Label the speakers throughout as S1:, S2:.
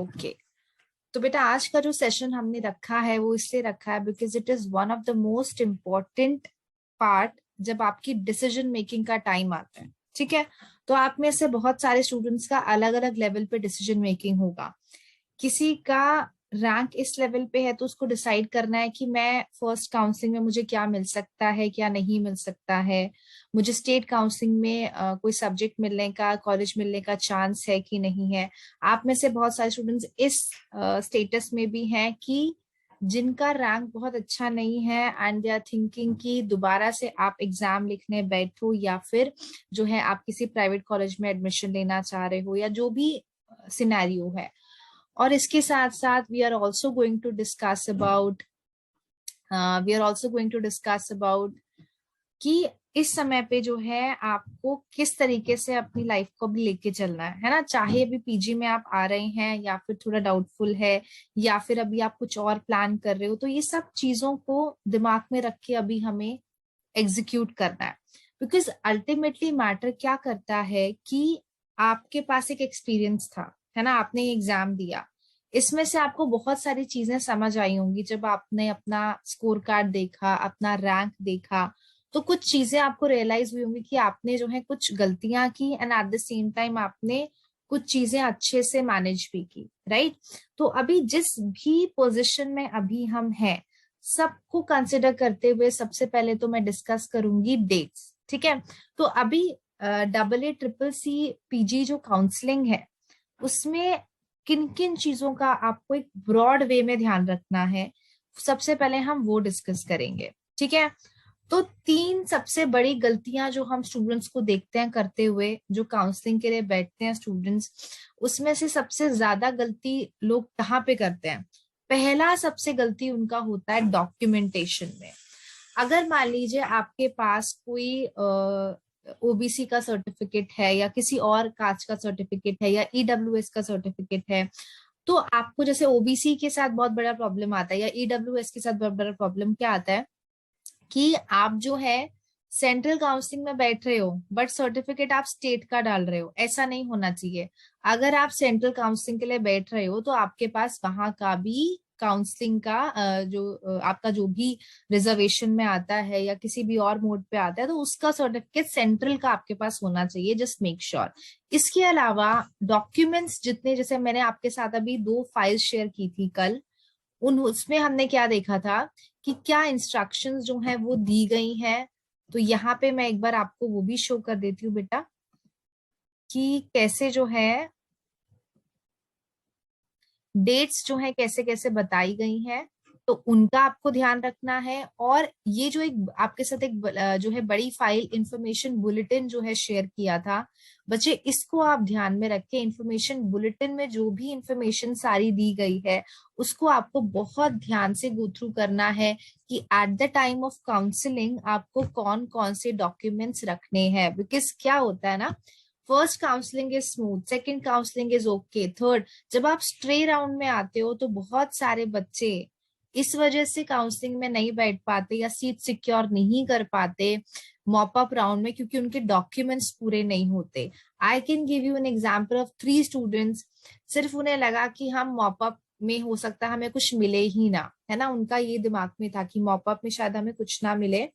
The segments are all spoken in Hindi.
S1: ओके, तो बेटा आज का जो सेशन हमने रखा है वो इसलिए रखा है because it is one of the most important part जब आपकी डिसीजन मेकिंग का टाइम आता है। ठीक है, तो आप में से बहुत सारे स्टूडेंट्स का अलग अलग लेवल पे डिसीजन मेकिंग होगा। किसी का रैंक इस लेवल पे है तो उसको डिसाइड करना है कि मैं फर्स्ट काउंसलिंग में मुझे क्या मिल सकता है, क्या नहीं मिल सकता है, मुझे स्टेट काउंसलिंग में कोई सब्जेक्ट मिलने का, कॉलेज मिलने का चांस है कि नहीं है। आप में से बहुत सारे स्टूडेंट्स इस स्टेटस में भी हैं कि जिनका रैंक बहुत अच्छा नहीं है एंड दे आर थिंकिंग कि दोबारा से आप एग्जाम लिखने बैठो या फिर जो है आप किसी प्राइवेट कॉलेज में एडमिशन लेना चाह रहे हो या जो भी सिनेरियो है। और इसके साथ साथ we are also going to discuss about कि इस समय पे जो है आपको किस तरीके से अपनी लाइफ को भी लेके चलना है ना। चाहे अभी पीजी में आप आ रहे हैं या फिर थोड़ा डाउटफुल है या फिर अभी आप कुछ और प्लान कर रहे हो, तो ये सब चीजों को दिमाग में रख के अभी हमें एग्जीक्यूट करना है। बिकॉज अल्टीमेटली मैटर क्या करता है कि आपके पास एक एक्सपीरियंस था, है ना, आपने एग्जाम दिया, इसमें से आपको बहुत सारी चीजें समझ आई होंगी। जब आपने अपना स्कोर कार्ड देखा, अपना रैंक देखा, तो कुछ चीजें आपको रियलाइज हुई होंगी कि आपने जो है कुछ गलतियां की and at the same time आपने कुछ चीजें अच्छे से मैनेज भी की, राइट। तो अभी जिस भी पोजीशन में अभी हम हैं, सबको कंसिडर करते हुए सबसे पहले तो मैं डिस्कस करूंगी डेट्स। ठीक है, तो अभी AA, CCC PG जो काउंसलिंग है उसमें किन किन चीजों का आपको एक ब्रॉड वे में ध्यान रखना है, सबसे पहले हम वो डिस्कस करेंगे। ठीक है, तो 3 सबसे बड़ी गलतियां जो हम स्टूडेंट्स को देखते हैं करते हुए, जो काउंसलिंग के लिए बैठते हैं स्टूडेंट्स, उसमें से सबसे ज्यादा गलती लोग कहाँ पे करते हैं। पहला सबसे गलती उनका होता है डॉक्यूमेंटेशन में। अगर मान लीजिए आपके पास कोई ओबीसी का सर्टिफिकेट है या किसी और कास्ट का सर्टिफिकेट है या ईडब्ल्यूएस का सर्टिफिकेट है, तो आपको जैसे ओबीसी के साथ बहुत बड़ा प्रॉब्लम आता है या ईडब्ल्यूएस के साथ बहुत बड़ा प्रॉब्लम क्या आता है कि आप जो है सेंट्रल काउंसलिंग में बैठ रहे हो बट सर्टिफिकेट आप स्टेट का डाल रहे हो। ऐसा नहीं होना चाहिए। अगर आप सेंट्रल काउंसलिंग के लिए बैठ रहे हो तो आपके पास वहां का भी काउंसलिंग का आपका जो भी रिजर्वेशन में आता है या किसी भी और मोड पे आता है तो उसका सर्टिफिकेट सेंट्रल का आपके पास होना चाहिए। Just make sure. इसके अलावा डॉक्यूमेंट्स जितने, जैसे मैंने आपके साथ अभी 2 फाइल्स शेयर की थी कल, उन उसमें हमने क्या देखा था कि क्या इंस्ट्रक्शंस जो है वो दी गई हैं। तो यहाँ पे मैं एक बार आपको वो भी शो कर देती हूँ बेटा कि कैसे जो है डेट्स जो है कैसे कैसे बताई गई हैं, तो उनका आपको ध्यान रखना है। और ये जो एक आपके साथ एक जो है बड़ी फाइल इंफॉर्मेशन बुलेटिन जो है शेयर किया था बच्चे, इसको आप ध्यान में रखें। इंफॉर्मेशन बुलेटिन में जो भी इंफॉर्मेशन सारी दी गई है उसको आपको बहुत ध्यान से गो थ्रू करना है कि at the time of counselling आपको कौन कौन से डॉक्यूमेंट्स रखने हैं। बिकॉज क्या होता है ना, first counselling is smooth, second counselling is okay, third जब आप स्ट्रे राउंड में आते हो तो बहुत सारे बच्चे इस वजह से काउंसलिंग में नहीं बैठ पाते या सीट सिक्योर नहीं कर पाते मॉप अप राउंड में, क्योंकि उनके डॉक्यूमेंट्स पूरे नहीं होते। I can give you an example of 3 students. सिर्फ उन्हें लगा कि हम मॉप अप में हो सकता है हमें कुछ मिले ही ना, है ना, उनका ये दिमाग में था कि मॉप अप में शायद हमें कुछ ना मिले।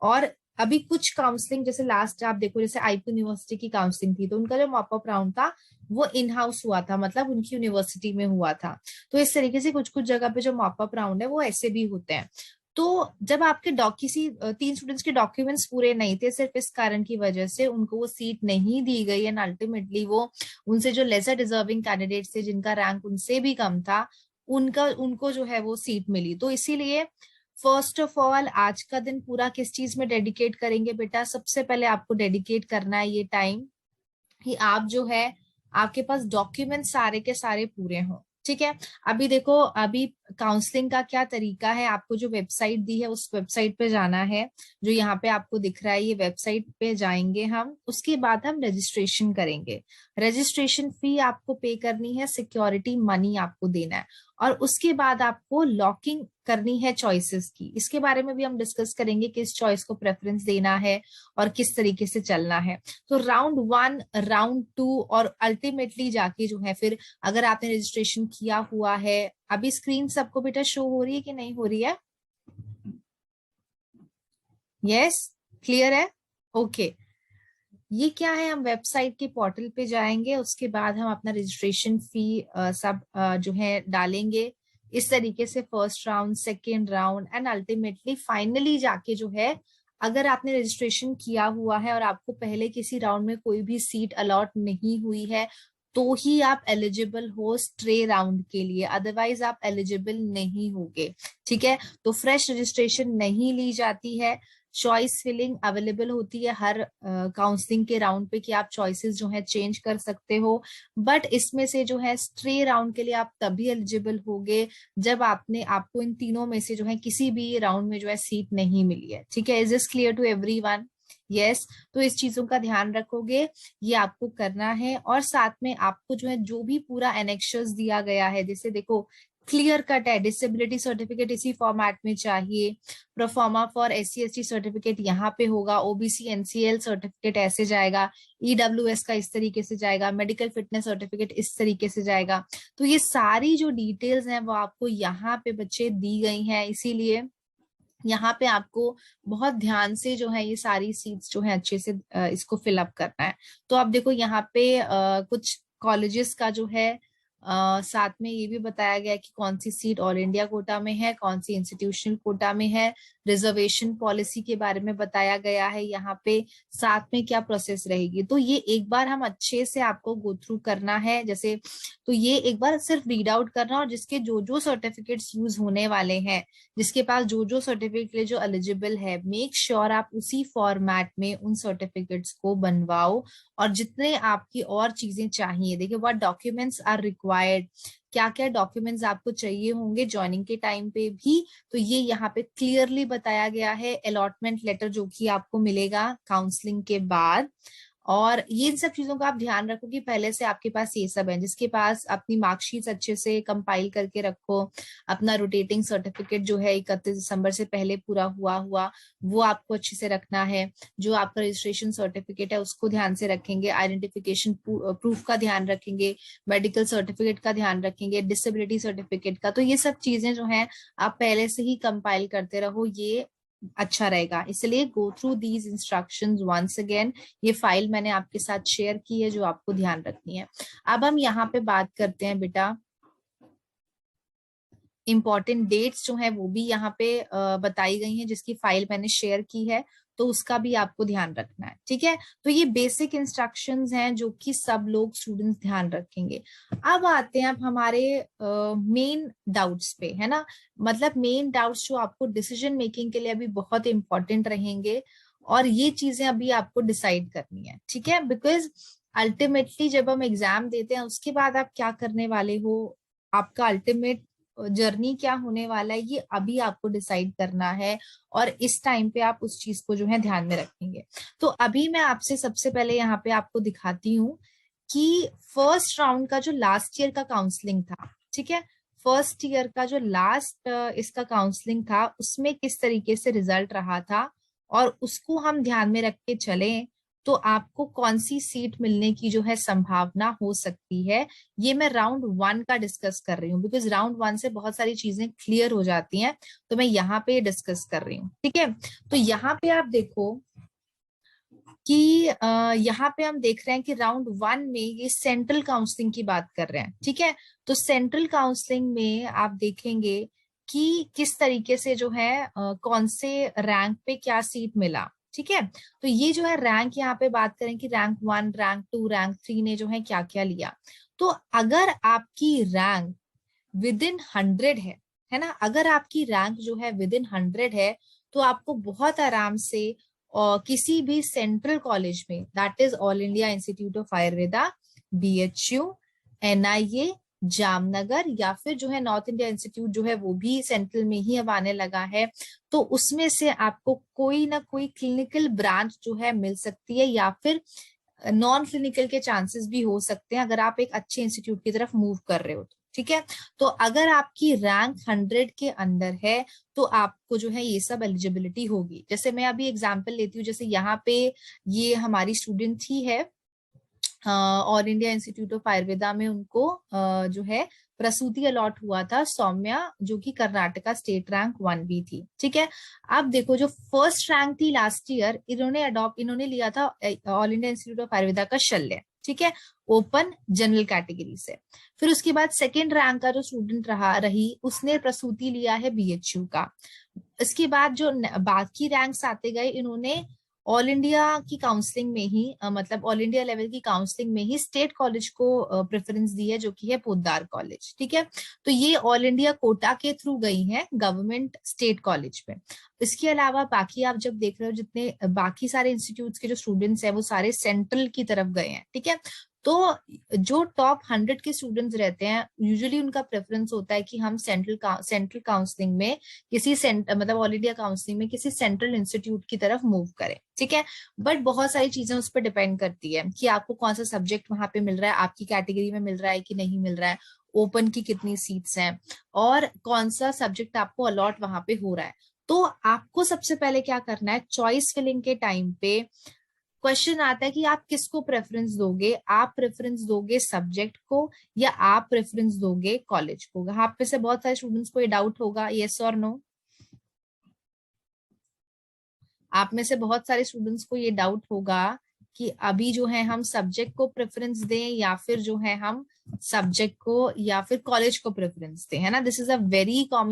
S1: और अभी कुछ काउंसलिंग जैसे लास्ट आप देखो, जैसे आईपी यूनिवर्सिटी की काउंसलिंग थी तो उनका जो मॉप अप राउंड था वो इन हाउस हुआ था, मतलब उनकी यूनिवर्सिटी में हुआ था। तो इस तरीके से कुछ कुछ जगह पे जो मॉप अप राउंड है वो ऐसे भी होते हैं। तो जब आपके किसी 3 स्टूडेंट्स के डॉक्यूमेंट्स पूरे नहीं थे, सिर्फ इस कारण की वजह से उनको वो सीट नहीं दी गई एंड अल्टीमेटली वो उनसे जो लेसर डिजर्विंग कैंडिडेट्स थे जिनका रैंक उनसे भी कम था, उनको जो है वो सीट मिली। तो इसीलिए फर्स्ट ऑफ ऑल आज का दिन पूरा किस चीज में डेडिकेट करेंगे बेटा, सबसे पहले आपको डेडिकेट करना है ये टाइम कि आप जो है आपके पास डॉक्यूमेंट सारे के सारे पूरे हों। ठीक है, अभी देखो, अभी काउंसलिंग का क्या तरीका है, आपको जो वेबसाइट दी है उस वेबसाइट पे जाना है, जो यहाँ पे आपको दिख रहा है ये वेबसाइट पे जाएंगे हम, उसके बाद हम रजिस्ट्रेशन करेंगे। रजिस्ट्रेशन फी आपको पे करनी है, सिक्योरिटी मनी आपको देना है, और उसके बाद आपको लॉकिंग करनी है चॉइसेस की। इसके बारे में भी हम डिस्कस करेंगे किस चॉइस को प्रेफरेंस देना है और किस तरीके से चलना है। तो राउंड 1, राउंड 2 और अल्टीमेटली जाके जो है फिर अगर आपने रजिस्ट्रेशन किया हुआ है, अभी स्क्रीन सबको बेटा शो हो रही है कि नहीं हो रही है? यस, क्लियर है? ओके। ये क्या है, हम वेबसाइट के पोर्टल पे जाएंगे, उसके बाद हम अपना रजिस्ट्रेशन फी सब जो है डालेंगे। इस तरीके से first round, second round and ultimately finally जाके जो है, अगर आपने रजिस्ट्रेशन किया हुआ है और आपको पहले किसी राउंड में कोई भी सीट अलॉट नहीं हुई है, तो ही आप एलिजिबल हो स्ट्रे राउंड के लिए, अदरवाइज आप एलिजिबल नहीं होगे। ठीक है, तो फ्रेश रजिस्ट्रेशन नहीं ली जाती है। चॉइस फिलिंग अवेलेबल होती है हर काउंसलिंग के राउंड पे कि आप चॉइसेस जो है चेंज कर सकते हो, बट इसमें से जो है स्ट्रे राउंड के लिए आप तभी एलिजिबल होगे जब आपको इन तीनों में से जो है किसी भी राउंड में जो है सीट नहीं मिली है। ठीक है, is this clear to everyone? Yes. तो इस चीजों का ध्यान रखोगे, ये आपको करना है। और साथ में आपको जो है जो भी पूरा एनेक्शंस दिया गया है, जैसे देखो क्लियर कट है, डिसेबिलिटी सर्टिफिकेट इसी फॉर्मेट में चाहिए, प्रोफॉर्मा फॉर SC/ST सर्टिफिकेट यहाँ पे होगा, OBC NCL सर्टिफिकेट ऐसे जाएगा, EWS का इस तरीके से जाएगा, मेडिकल फिटनेस सर्टिफिकेट इस तरीके से जाएगा। तो ये सारी जो डिटेल्स हैं वो आपको यहाँ पे बच्चे दी गई हैं, इसीलिए यहाँ पे आपको बहुत ध्यान से जो है ये सारी सीट्स जो है अच्छे से इसको फिलअप करना है। तो आप देखो यहाँ पे कुछ कॉलेजेस का जो है साथ में ये भी बताया गया है कि कौन सी सीट ऑल इंडिया कोटा में है, कौन सी इंस्टीट्यूशनल कोटा में है, रिजर्वेशन पॉलिसी के बारे में बताया गया है यहाँ पे, साथ में क्या प्रोसेस रहेगी। तो ये एक बार हम अच्छे से आपको गो थ्रू करना है, जैसे तो ये एक बार सिर्फ रीड आउट करना, और जिसके जो जो सर्टिफिकेट्स यूज होने वाले हैं, जिसके पास जो जो सर्टिफिकेट लिए जो एलिजिबल है, मेक श्योर आप उसी फॉर्मेट में उन सर्टिफिकेट्स को बनवाओ। और जितने आपकी और चीजें चाहिए, देखिए व्हाट डॉक्यूमेंट्स आर रिक्वायर्ड, क्या क्या डॉक्यूमेंट्स आपको चाहिए होंगे ज्वाइनिंग के टाइम पे भी, तो ये यहाँ पे क्लियरली बताया गया है। अलॉटमेंट लेटर जो कि आपको मिलेगा काउंसलिंग के बाद, और ये सब चीजों का आप ध्यान रखो कि पहले से आपके पास ये सब है। जिसके पास अपनी मार्कशीट अच्छे से कंपाइल करके रखो, अपना रोटेटिंग सर्टिफिकेट जो है 31 दिसंबर से पहले पूरा हुआ वो आपको अच्छे से रखना है। जो आपका रजिस्ट्रेशन सर्टिफिकेट है उसको ध्यान से रखेंगे, आइडेंटिफिकेशन प्रूफ का ध्यान रखेंगे, मेडिकल सर्टिफिकेट का ध्यान रखेंगे, डिसेबिलिटी सर्टिफिकेट का। तो ये सब चीजें जो है आप पहले से ही कंपाइल करते रहो, ये अच्छा रहेगा। इसलिए go through these instructions once again. ये फाइल मैंने आपके साथ शेयर की है जो आपको ध्यान रखनी है। अब हम यहाँ पे बात करते हैं बेटा, इंपॉर्टेंट डेट्स जो है वो भी यहाँ पे बताई गई हैं, जिसकी फाइल मैंने शेयर की है, तो उसका भी आपको ध्यान रखना है। ठीक है, तो ये बेसिक इंस्ट्रक्शंस हैं जो कि सब लोग स्टूडेंट्स ध्यान रखेंगे। अब आते हैं अब हमारे मेन डाउट्स पे, है ना, मतलब मेन डाउट्स जो आपको डिसीजन मेकिंग के लिए अभी बहुत इंपॉर्टेंट रहेंगे, और ये चीजें अभी आपको डिसाइड करनी है। ठीक है, बिकॉज अल्टीमेटली जब हम एग्जाम देते हैं उसके बाद आप क्या करने वाले हो, आपका अल्टीमेट जर्नी क्या होने वाला है, ये अभी आपको डिसाइड करना है, और इस टाइम पे आप उस चीज को जो है ध्यान में रखेंगे। तो अभी मैं आपसे सबसे पहले यहाँ पे आपको दिखाती हूँ कि फर्स्ट राउंड का जो लास्ट ईयर का काउंसलिंग था, ठीक है, फर्स्ट ईयर का जो लास्ट इसका काउंसलिंग था उसमें किस तरीके से रिजल्ट रहा था, और उसको हम ध्यान में रख के चलें तो आपको कौन सी सीट मिलने की जो है संभावना हो सकती है। ये मैं राउंड 1 का डिस्कस कर रही हूँ, बिकॉज राउंड 1 से बहुत सारी चीजें क्लियर हो जाती हैं, तो मैं यहाँ पे डिस्कस कर रही हूँ। ठीक है, तो यहाँ पे आप देखो कि यहाँ पे हम देख रहे हैं कि राउंड 1 में ये सेंट्रल काउंसलिंग की बात कर रहे हैं। ठीक है, तो सेंट्रल काउंसलिंग में आप देखेंगे कि किस तरीके से जो है कौन से रैंक पे क्या सीट मिला। ठीक है, तो ये जो है रैंक यहाँ पे बात करें कि रैंक 1, रैंक 2, रैंक 3 ने जो है क्या क्या लिया। तो अगर आपकी रैंक विद इन 100 है ना, अगर आपकी रैंक जो है विद इन 100 है, तो आपको बहुत आराम से किसी भी सेंट्रल कॉलेज में, that is all India institute of Ayurveda, BHU, NIA, Jamnagar, या फिर जो है नॉर्थ इंडिया इंस्टीट्यूट जो है वो भी सेंट्रल में ही अब आने लगा है। तो उसमें से आपको कोई ना कोई क्लिनिकल ब्रांच जो है मिल सकती है, या फिर नॉन क्लिनिकल के चांसेस भी हो सकते हैं अगर आप एक अच्छे इंस्टीट्यूट की तरफ मूव कर रहे हो तो। ठीक है, तो अगर आपकी रैंक 100 के अंदर है तो आपको जो है ये सब एलिजिबिलिटी होगी। जैसे मैं अभी एग्जांपल लेती हूँ, जैसे यहाँ पे ये हमारी स्टूडेंट ही है all India institute of Ayurveda में, उनको जो है प्रसूति अलॉट हुआ था, सौम्या, जो कि कर्नाटका स्टेट रैंक 1B थी। ठीक है, अब देखो जो फर्स्ट रैंक थी लास्ट ईयर, इन्होंने लिया था all India institute of Ayurveda का शल्य। ठीक है, ओपन जनरल कैटेगरी से। फिर उसके बाद सेकेंड रैंक का जो स्टूडेंट रही उसने प्रसूति लिया है BHU का। इसके बाद जो बाकी रैंक्स आते गए, इन्होंने ऑल इंडिया की काउंसलिंग में ही मतलब ऑल इंडिया लेवल की काउंसलिंग में ही स्टेट कॉलेज को प्रेफरेंस दी है, जो कि है पोद्दार कॉलेज। ठीक है, तो ये ऑल इंडिया कोटा के थ्रू गई हैं गवर्नमेंट स्टेट कॉलेज में। इसके अलावा बाकी आप जब देख रहे हो जितने बाकी सारे इंस्टीट्यूट्स के जो स्टूडेंट्स हैं वो सारे सेंट्रल की तरफ गए हैं। ठीक है, तो जो टॉप 100 के स्टूडेंट्स रहते हैं यूजुअली उनका प्रेफरेंस होता है कि हम सेंट्रल काउंसलिंग में किसी मतलब ऑल इंडिया काउंसलिंग में किसी सेंट्रल इंस्टीट्यूट की तरफ मूव करें। ठीक है, बट बहुत सारी चीजें उस पर डिपेंड करती है कि आपको कौन सा सब्जेक्ट वहां पे मिल रहा है, आपकी कैटेगरी में मिल रहा है कि नहीं मिल रहा है, ओपन की कितनी सीट्स हैं, और कौन सा सब्जेक्ट आपको अलॉट वहां पे हो रहा है। तो आपको सबसे पहले क्या करना है, चॉइस फिलिंग के टाइम पे क्वेश्चन आता है कि आप किसको प्रेफरेंस दोगे, आप प्रेफरेंस दोगे सब्जेक्ट को या आप प्रेफरेंस दोगे कॉलेज को। आप में से बहुत सारे स्टूडेंट्स को ये डाउट होगा, यस और नो? आप में से बहुत सारे स्टूडेंट्स को ये डाउट होगा कि अभी जो है हम सब्जेक्ट को प्रेफरेंस दें या फिर जो है हम सब्जेक्ट को या फिर कॉलेज को प्रेफरेंस दें, है ना। This is a very common